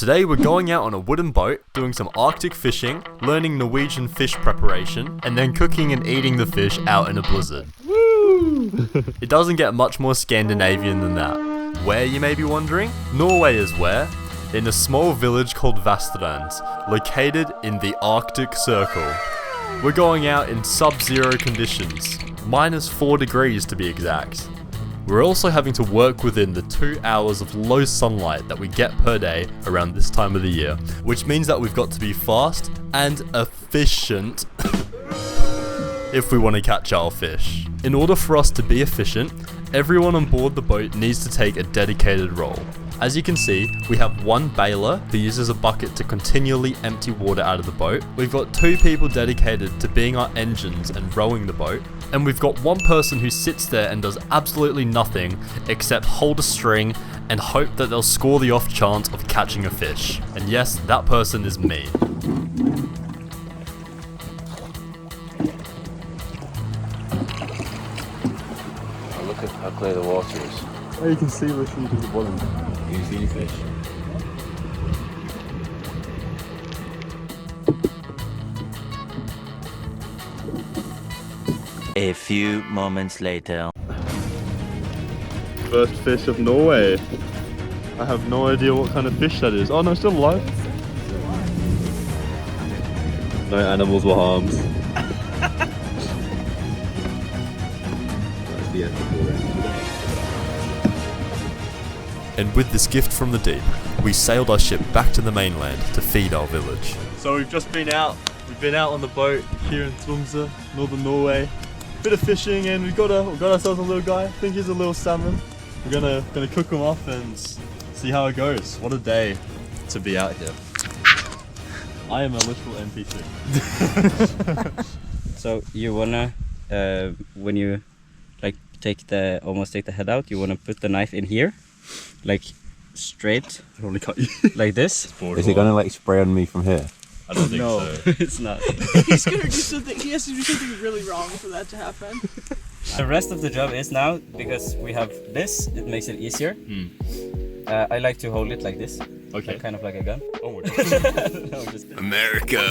Today we're going out on a wooden boat, doing some Arctic fishing, learning Norwegian fish preparation, and then cooking and eating the fish out in a blizzard. Woo! It doesn't get much more Scandinavian than that. Where, you may be wondering? Norway is where? In a small village called Vasstrand, located in the Arctic Circle. We're going out in sub-zero conditions, -4 degrees to be exact. We're also having to work within the 2 hours of low sunlight that we get per day around this time of the year, which means that we've got to be fast and efficient if we want to catch our fish. In order for us to be efficient, everyone on board the boat needs to take a dedicated role. As you can see, we have one baler who uses a bucket to continually empty water out of the boat. We've got 2 people dedicated to being our engines and rowing the boat. And we've got 1 person who sits there and does absolutely nothing except hold a string and hope that they'll score the off chance of catching a fish. And yes, that person is me. Oh, look at how clear the water is. Oh, you can see listening to the bottom. You see fish. A few moments later. First fish of Norway. I have no idea what kind of fish that is. Oh no, still alive. No animals were harmed. That's the end of the And with this gift from the deep, we sailed our ship back to the mainland to feed our village. So we've just been out. We've been out on the boat here in Tromsø, Northern Norway. Bit of fishing, and we got ourselves a little guy. I think he's a little salmon. We're gonna cook him up and see how it goes. What a day to be out here. I am a literal NPC. So you wanna, when you like almost take the head out, you wanna put the knife in here, like straight, I only cut you. like this. Is he gonna like spray on me from here? I don't think No, so. it's not. He's gonna do something. He has to do something really wrong for that to happen. The rest of the job is now, because we have this, it makes it easier. I like to hold it like this. Okay. Kind of like a gun. Oh my god. No, just America.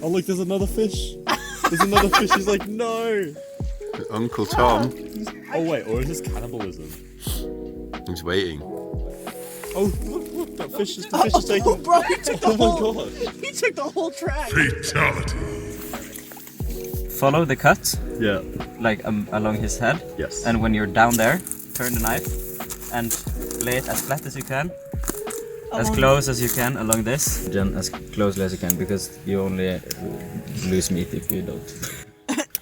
Oh look, there's another fish. There's another fish. He's like, no. Uncle Tom. Oh wait, or is this cannibalism? He's waiting. Oh look, that fish is taking. Oh, bro, he took the Oh my whole. god. He took the whole track. follow the cut, Yeah. like along his head. Yes. And when you're down there, turn the knife and lay it as flat as you can. As close as you can along this. Then as closely as you can, because you only lose meat if you don't.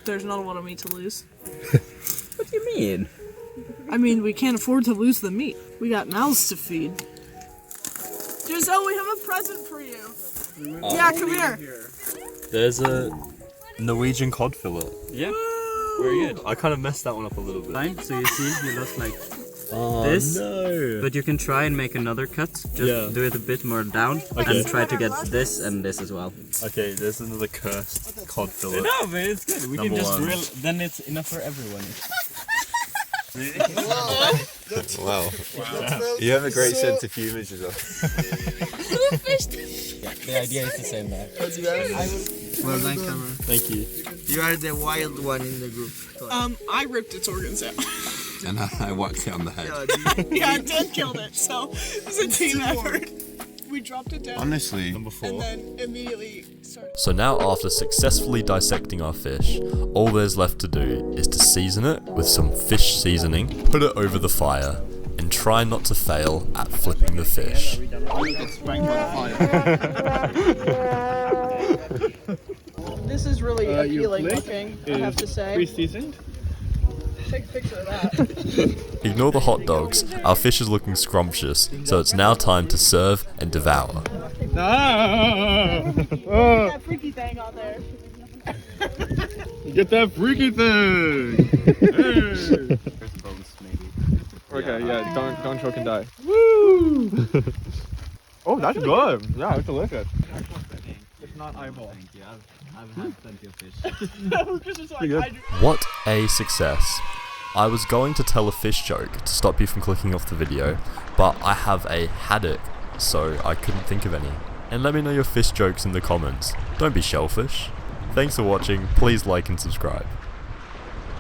There's not a lot of meat to lose. What do you mean? I mean, we can't afford to lose the meat. We got mouths to feed. Giselle, we have a present for you. Yeah, come here. There's a Norwegian cod fillet. Yeah. Very good. I kind of messed that one up a little bit. Fine. So you see, you lost like Oh this. no. But you can try and make another cut. Just do it a bit more down, Okay. and try to get this and this as well. Okay, there's another cursed cod fillet. No, but it's good. We Number can just one. drill. Then it's enough for everyone. Wow. You have a great sense of humour, Giselle. The idea is the same there. Well done, Cameron. Thank you. You are the wild one in the group. I ripped its organs out. And I whacked it on the head. Yeah, Dan killed it, so it's a team effort. We dropped it down Honestly. Number 4. and then immediately started. So now, after successfully dissecting our fish, all there's left to do is to season it with some fish seasoning, put it over the fire, and try not to fail at flipping the fish. This is really appealing looking, I have to say. Pre-seasoned? Take a picture of that. Ignore the hot dogs, our fish is looking scrumptious, so it's now time to serve and devour. That freaky thing on there. Get that freaky thing! Okay, yeah, don't choke and die. Woo! Oh, that's good. Yeah, it's delicious. It's not eyeball. Thank you. I've had plenty of fish. Lucas is like, I do. What a success. I was going to tell a fish joke to stop you from clicking off the video, but I have a haddock, so I couldn't think of any. And let me know your fish jokes in the comments. Don't be shellfish. Thanks for watching, please like and subscribe.